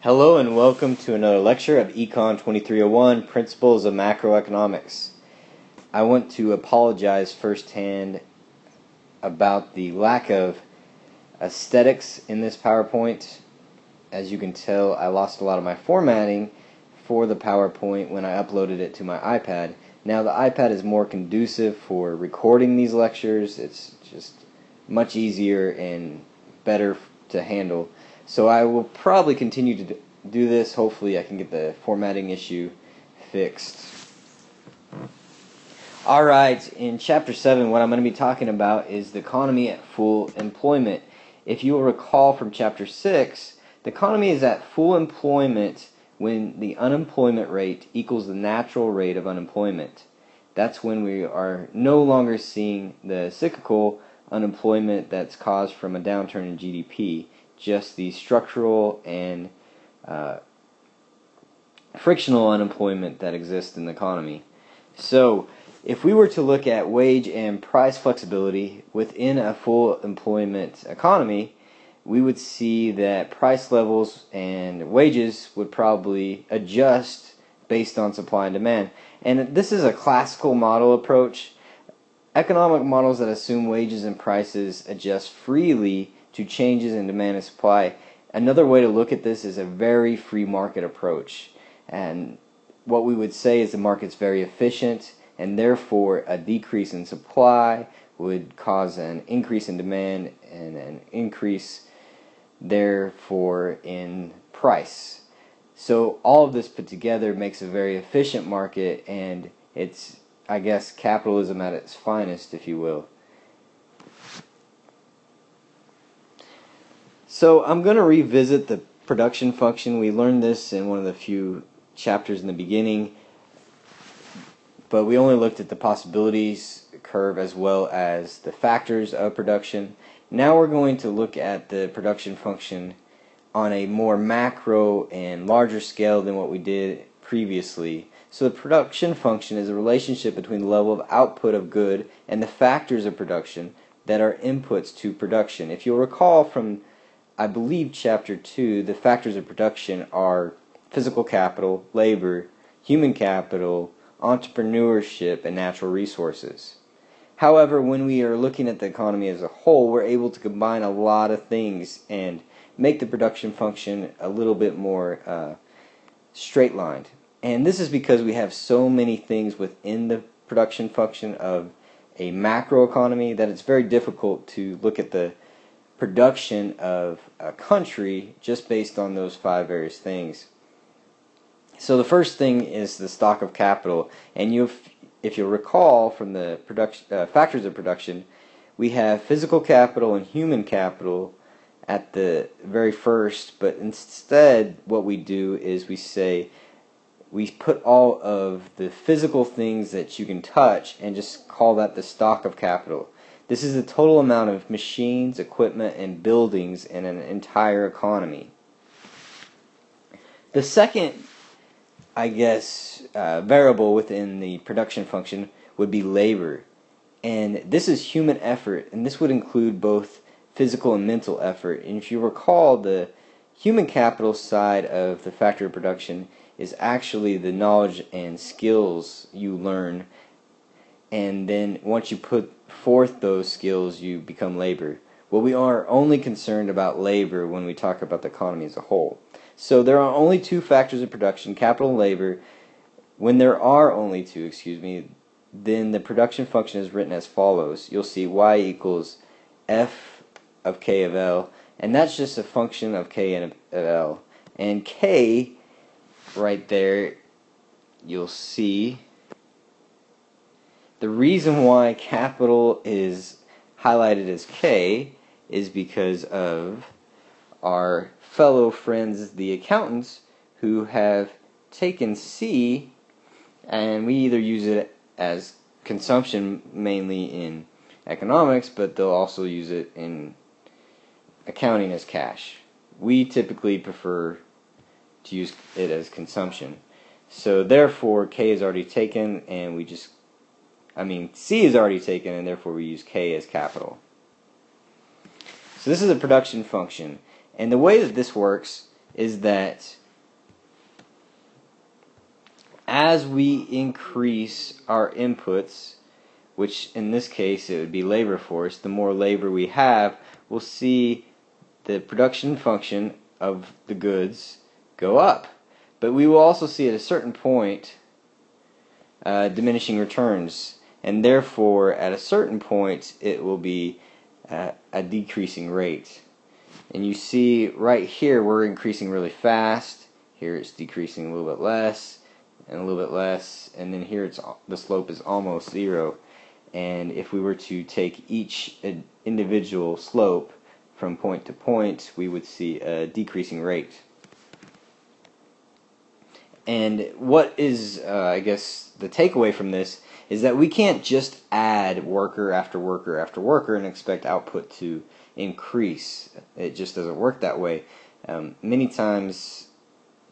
Hello and welcome to another lecture of Econ 2301, Principles of Macroeconomics. I want to apologize firsthand about the lack of aesthetics in this PowerPoint. As you can tell, I lost a lot of my formatting for the PowerPoint when I uploaded it to my iPad. Now the iPad is more conducive for recording these lectures. It's just much easier and better to handle. So I will probably continue to do this. Hopefully I can get the formatting issue fixed. Alright, in Chapter 7 what I'm going to be talking about is the economy at full employment. If you will recall from Chapter 6, the economy is at full employment when the unemployment rate equals the natural rate of unemployment. That's when we are no longer seeing the cyclical unemployment that's caused from a downturn in GDP. Just the structural and frictional unemployment that exists in the economy. So, if we were to look at wage and price flexibility within a full employment economy, we would see that price levels and wages would probably adjust based on supply and demand. And this is a classical model approach. Economic models that assume wages and prices adjust freely to changes in demand and supply. Another way to look at this is a very free market approach. And what we would say is the market's very efficient, and therefore a decrease in supply would cause an increase in demand and an increase therefore in price. So all of this put together makes a very efficient market, and it's, I guess, capitalism at its finest, if you will. So I'm going to revisit the production function. We learned this in one of the few chapters in the beginning, but we only looked at the possibilities curve as well as the factors of production. Now we're going to look at the production function on a more macro and larger scale than what we did previously. So the production function is a relationship between the level of output of good and the factors of production that are inputs to production. If you'll recall from, I believe, Chapter 2, the factors of production are physical capital, labor, human capital, entrepreneurship, and natural resources. However, when we are looking at the economy as a whole, we're able to combine a lot of things and make the production function a little bit more straight-lined. And this is because we have so many things within the production function of a macroeconomy that it's very difficult to look at the production of a country just based on those five various things. So the first thing is the stock of capital, and if you'll recall from the factors of production, we have physical capital and human capital at the very first, but instead what we do is we say we put all of the physical things that you can touch and just call that the stock of capital. This is the total amount of machines, equipment, and buildings in an entire economy. The second, I guess, variable within the production function would be labor. And this is human effort, and this would include both physical and mental effort. And if you recall, the human capital side of the factor of production is actually the knowledge and skills you learn, and then once you put forth those skills, you become labor. Well, we are only concerned about labor when we talk about the economy as a whole. So there are only two factors of production, capital and labor. When there are only two, then the production function is written as follows. You'll see y equals f of k of L, and that's just a function of k and of L. And k, right there, you'll see the reason why capital is highlighted as K is because of our fellow friends, the accountants, who have taken C, and we either use it as consumption mainly in economics, but they'll also use it in accounting as cash. We typically prefer to use it as consumption. So therefore K is already taken, and C is already taken, and therefore we use K as capital. So this is a production function, and the way that this works is that as we increase our inputs, which in this case it would be labor force, the more labor we have, we'll see the production function of the goods go up. But we will also see at a certain point diminishing returns, and therefore at a certain point it will be a decreasing rate. And you see right here we're increasing really fast. Here it's decreasing a little bit less and a little bit less, and then here the slope is almost zero. And if we were to take each individual slope from point to point, we would see a decreasing rate. And what is, I guess, the takeaway from this is that we can't just add worker after worker after worker and expect output to increase. It just doesn't work that way. Many times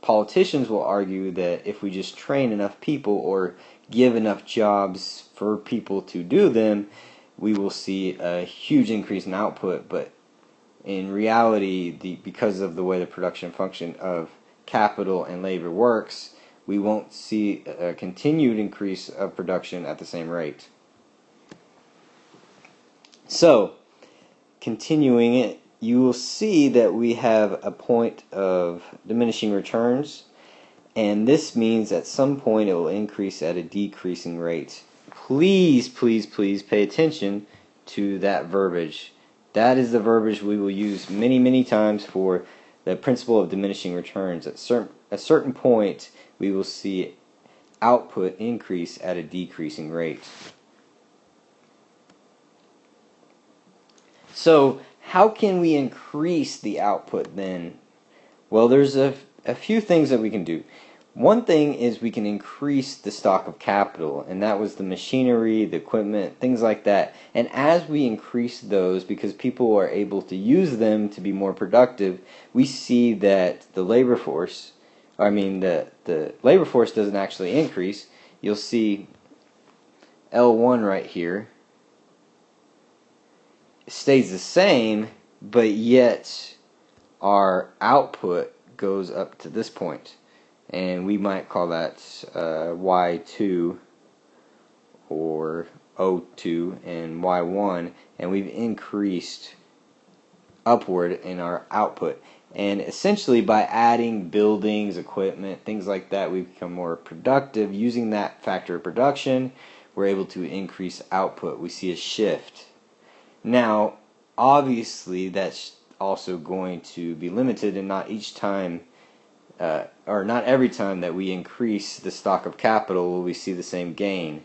politicians will argue that if we just train enough people or give enough jobs for people to do them, we will see a huge increase in output. But in reality, because of the way the production function of capital and labor works, we won't see a continued increase of production at the same rate. So, continuing it, you will see that we have a point of diminishing returns, and this means at some point it will increase at a decreasing rate. Please, please, please pay attention to that verbiage. That is the verbiage we will use many, many times for the principle of diminishing returns. At a certain point, we will see output increase at a decreasing rate. So, how can we increase the output then? Well, there's a few things that we can do. One thing is we can increase the stock of capital, and that was the machinery, the equipment, things like that. And as we increase those, because people are able to use them to be more productive, we see that the labor force, the labor force doesn't actually increase. You'll see L1 right here stays the same, but yet our output goes up to this point. And we might call that Y2 or O2 and Y1, and we've increased upward in our output. And essentially by adding buildings, equipment, things like that, we become more productive. Using that factor of production, we're able to increase output. We see a shift. Now, obviously, that's also going to be limited, and not each time or not every time that we increase the stock of capital will we see the same gain.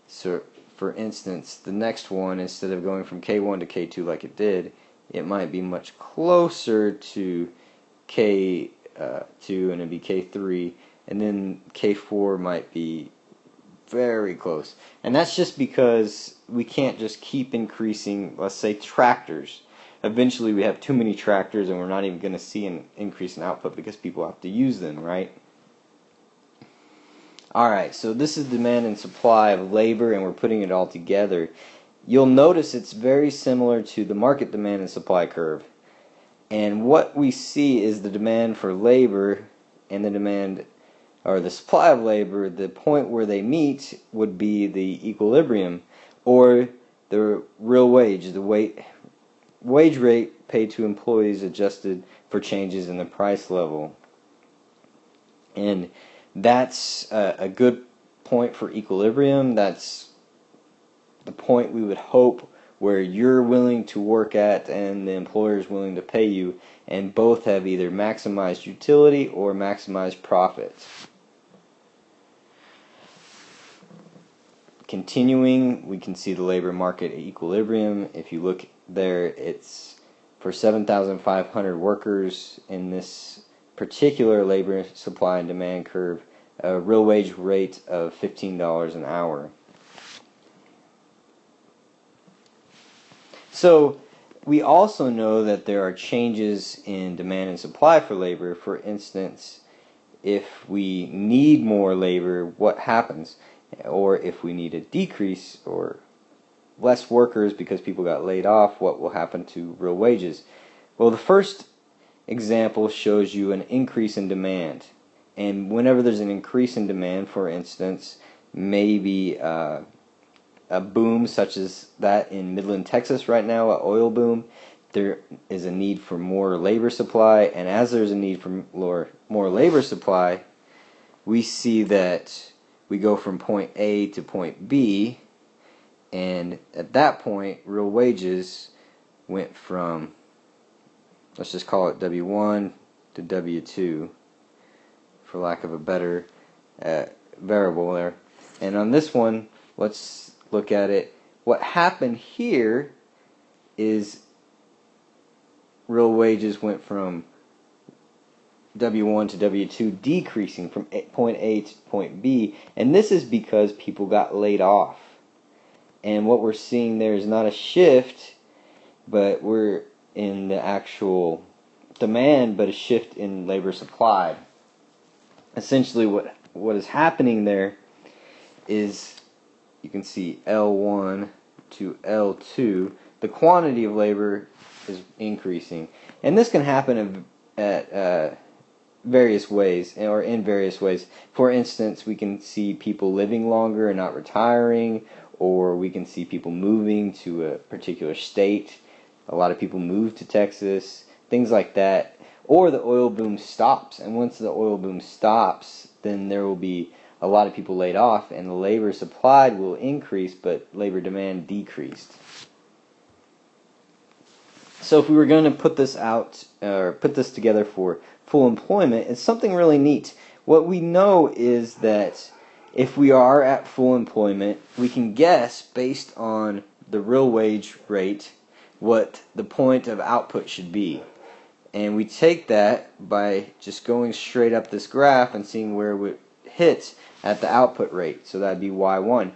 So, for instance, the next one, instead of going from K1 to K2 like it did, it might be much closer to K2 and it'd be K3, and then K4 might be very close. And that's just because we can't just keep increasing, let's say, tractors. Eventually we have too many tractors and we're not even going to see an increase in output because people have to use them, right? Alright, so this is demand and supply of labor, and we're putting it all together. You'll notice it's very similar to the market demand and supply curve. And what we see is the demand for labor and the demand, or the supply of labor, the point where they meet would be the equilibrium, or the real wage, the wage rate paid to employees adjusted for changes in the price level. And that's a good point for equilibrium. That's the point we would hope where you're willing to work at and the employer is willing to pay you, and both have either maximized utility or maximized profit. Continuing, we can see the labor market at equilibrium. If you look there, it's for 7,500 workers in this particular labor supply and demand curve, a real wage rate of $15 an hour. So we also know that there are changes in demand and supply for labor. For instance, if we need more labor, what happens? Or if we need a decrease or less workers because people got laid off, what will happen to real wages? Well, the first example shows you an increase in demand. And whenever there's an increase in demand, for instance, maybe a boom such as that in Midland, Texas right now, an oil boom, there is a need for more labor supply, and as there's a need for more labor supply, we see that we go from point A to point B, and at that point, real wages went from, let's just call it W1 to W2, for lack of a better variable there. And on this one, let's look at it. What happened here is real wages went from W1 to W2, decreasing from point A to point B, and this is because people got laid off. And what we're seeing there is not a shift, but we're in the actual demand, but a shift in labor supply. Essentially what is happening there is, you can see L1 to L2, the quantity of labor is increasing. And this can happen at various ways, or in various ways. For instance, we can see people living longer and not retiring, or we can see people moving to a particular state. A lot of people move to Texas, things like that. Or the oil boom stops, and once the oil boom stops, then there will be a lot of people laid off, and the labor supplied will increase, but labor demand decreased. So if we were going to put this out, or put this together for full employment, it's something really neat. What we know is that if we are at full employment, we can guess based on the real wage rate what the point of output should be. And we take that by just going straight up this graph and seeing where it hits at the output rate. So that would be Y1.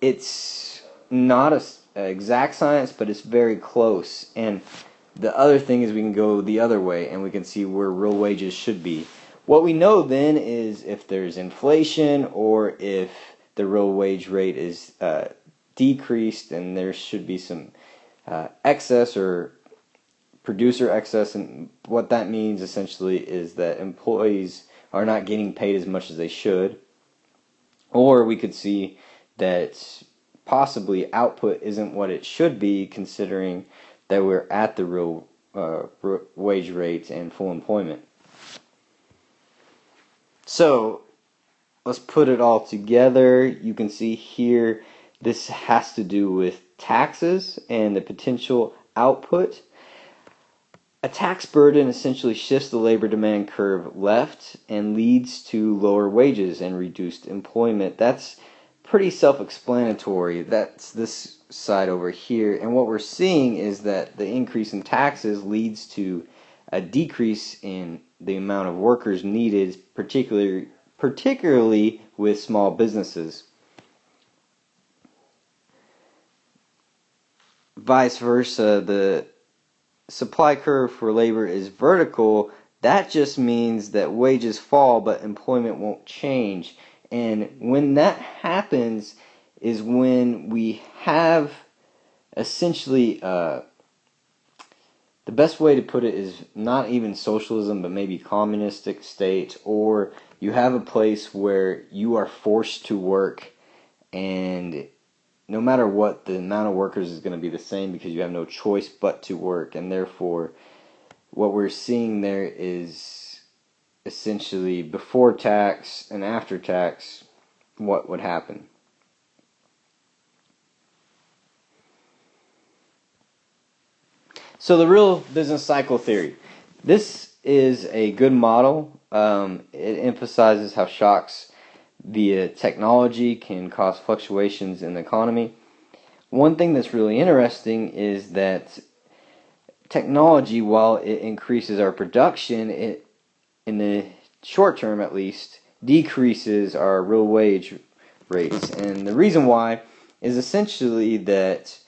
It's not an exact science, but it's very close. And the other thing is we can go the other way and we can see where real wages should be. What we know then is if there's inflation or if the real wage rate is decreased, and there should be some excess or producer excess, and what that means essentially is that employees are not getting paid as much as they should. Or we could see that possibly output isn't what it should be, considering that we're at the real wage rate and full employment. So let's put it all together. You can see here this has to do with taxes and the potential output. A tax burden essentially shifts the labor demand curve left and leads to lower wages and reduced employment. That's pretty self-explanatory. That's this side over here. And what we're seeing is that the increase in taxes leads to a decrease in the amount of workers needed, particularly with small businesses. Vice versa, the supply curve for labor is vertical. That just means that wages fall, but employment won't change. And when that happens is when we have essentially, the best way to put it is not even socialism, but maybe communistic state, or you have a place where you are forced to work, and no matter what, the amount of workers is going to be the same because you have no choice but to work. And therefore, what we're seeing there is essentially before tax and after tax, what would happen. So the real business cycle theory. This is a good model. It emphasizes how shocks via technology can cause fluctuations in the economy. One thing that's really interesting is that technology, while it increases our production, it, in the short term at least, decreases our real wage rates. And the reason why is essentially that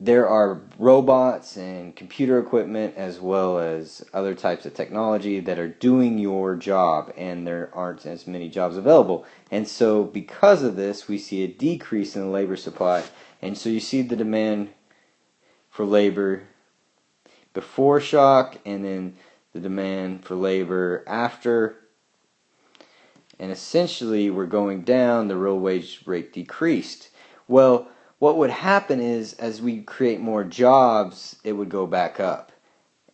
there are robots and computer equipment as well as other types of technology that are doing your job, and there aren't as many jobs available. And so because of this, we see a decrease in the labor supply. And so you see the demand for labor before shock, and then the demand for labor after. And essentially, we're going down, the real wage rate decreased. Well, what would happen is, as we create more jobs, it would go back up.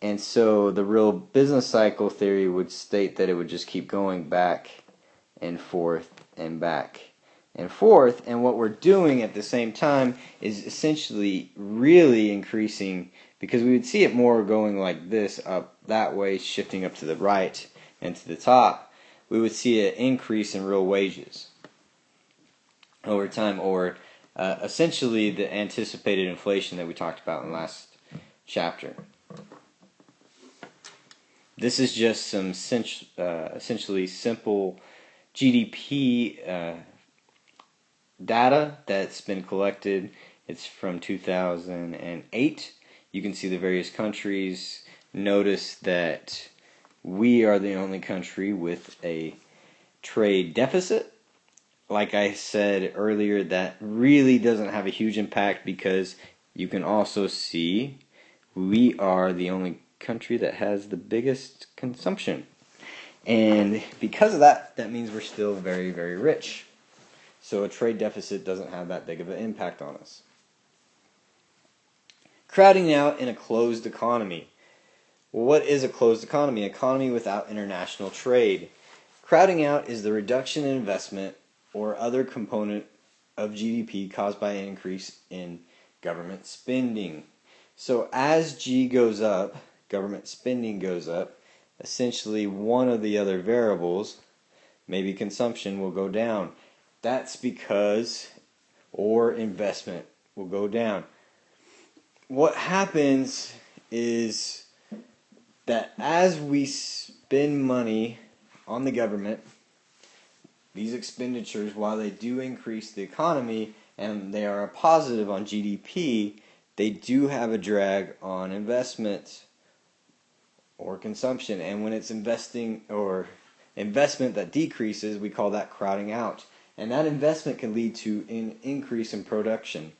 And so the real business cycle theory would state that it would just keep going back and forth and back and forth. And what we're doing at the same time is essentially really increasing, because we would see it more going like this, up that way, shifting up to the right and to the top. We would see an increase in real wages over time, or essentially the anticipated inflation that we talked about in the last chapter. This is just some essentially simple GDP data that's been collected. It's from 2008. You can see the various countries. Notice that we are the only country with a trade deficit. Like I said earlier, that really doesn't have a huge impact, because you can also see we are the only country that has the biggest consumption. And because of that, that means we're still very, very rich. So a trade deficit doesn't have that big of an impact on us. Crowding out in a closed economy. Well, what is a closed economy? An economy without international trade. Crowding out is the reduction in investment or other component of GDP caused by an increase in government spending. So as G goes up, government spending goes up, essentially one of the other variables, maybe consumption, will go down. That's because, or investment will go down. What happens is that as we spend money on the government, these expenditures, while they do increase the economy and they are a positive on GDP, they do have a drag on investment or consumption. And when it's investing or investment that decreases, we call that crowding out. And that investment can lead to an increase in production.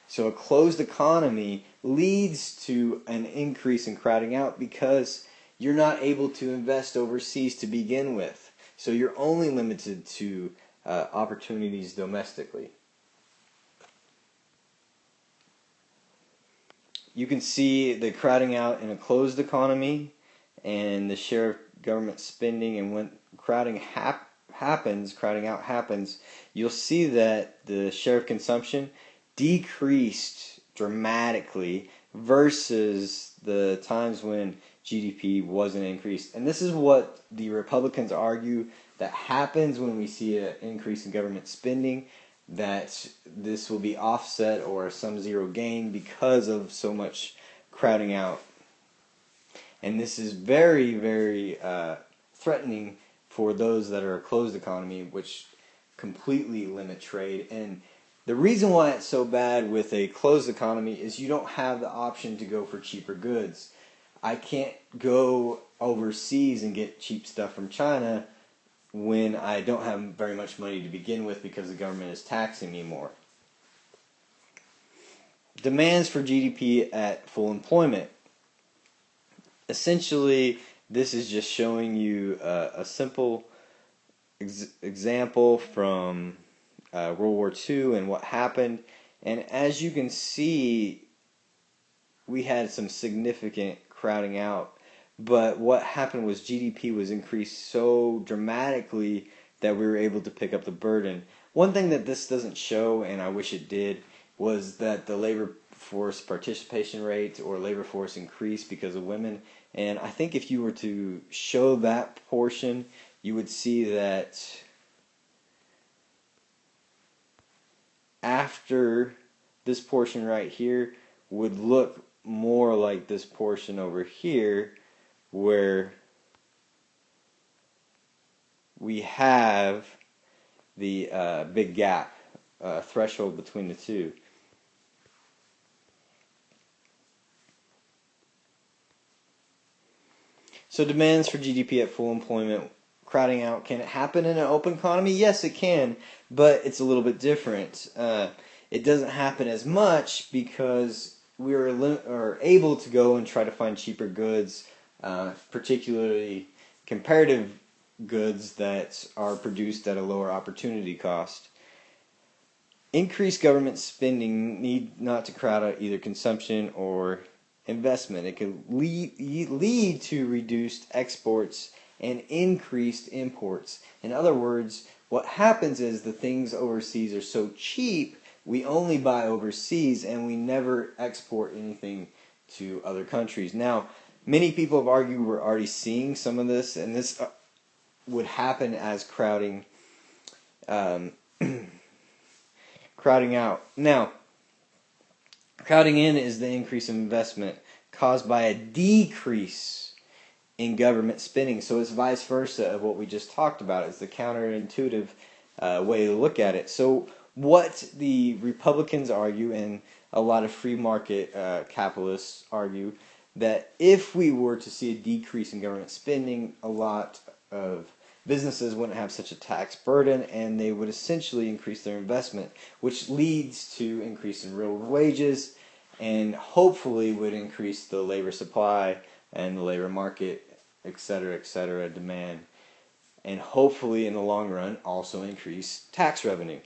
So a closed economy leads to an increase in crowding out, because you're not able to invest overseas to begin with. So you're only limited to opportunities domestically. You can see the crowding out in a closed economy and the share of government spending, and when crowding out happens, you'll see that the share of consumption decreased dramatically versus the times when GDP wasn't increased. And this is what the Republicans argue that happens when we see an increase in government spending, that this will be offset or some zero gain because of so much crowding out. And this is very, very threatening for those that are a closed economy, which completely limit trade. And the reason why it's so bad with a closed economy is you don't have the option to go for cheaper goods. I can't go overseas and get cheap stuff from China when I don't have very much money to begin with, because the government is taxing me more. Demands for GDP at full employment. Essentially, this is just showing you a simple example from World War II and what happened. And as you can see, we had some significant crowding out. But what happened was GDP was increased so dramatically that we were able to pick up the burden. One thing that this doesn't show, and I wish it did, was that the labor force participation rate or labor force increased because of women. And I think if you were to show that portion, you would see that after this portion right here would look more like this portion over here, where we have the big gap, threshold between the two. So demands for GDP at full employment, crowding out, can it happen in an open economy? Yes, it can, but it's a little bit different. It doesn't happen as much because we are able to go and try to find cheaper goods, particularly comparative goods that are produced at a lower opportunity cost. Increased government spending need not to crowd out either consumption or investment. It could lead to reduced exports and increased imports. In other words, what happens is the things overseas are so cheap, we only buy overseas and we never export anything to other countries. Now, many people have argued we're already seeing some of this, and this would happen as crowding out. Now, crowding in is the increase in investment caused by a decrease in government spending. So it's vice versa of what we just talked about. It's the counterintuitive way to look at it. So what the Republicans argue, and a lot of free market capitalists argue, that if we were to see a decrease in government spending, a lot of businesses wouldn't have such a tax burden, and they would essentially increase their investment, which leads to increase in real wages, and hopefully would increase the labor supply and the labor market, etc., demand, and hopefully in the long run also increase tax revenue.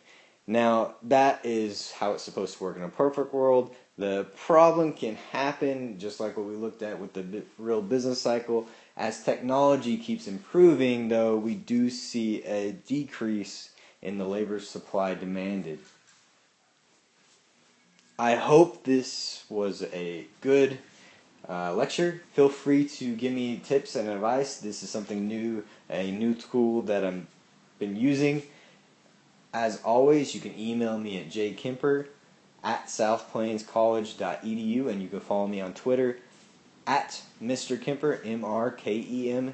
Now, that is how it's supposed to work in a perfect world. The problem can happen, just like what we looked at with the real business cycle. As technology keeps improving, though, we do see a decrease in the labor supply demanded. I hope this was a good lecture. Feel free to give me tips and advice. This is something new, a new tool that I've been using. As always, you can email me at jkemper@southplainscollege.edu, and you can follow me on Twitter at Mr. Kemper, Mrkemper.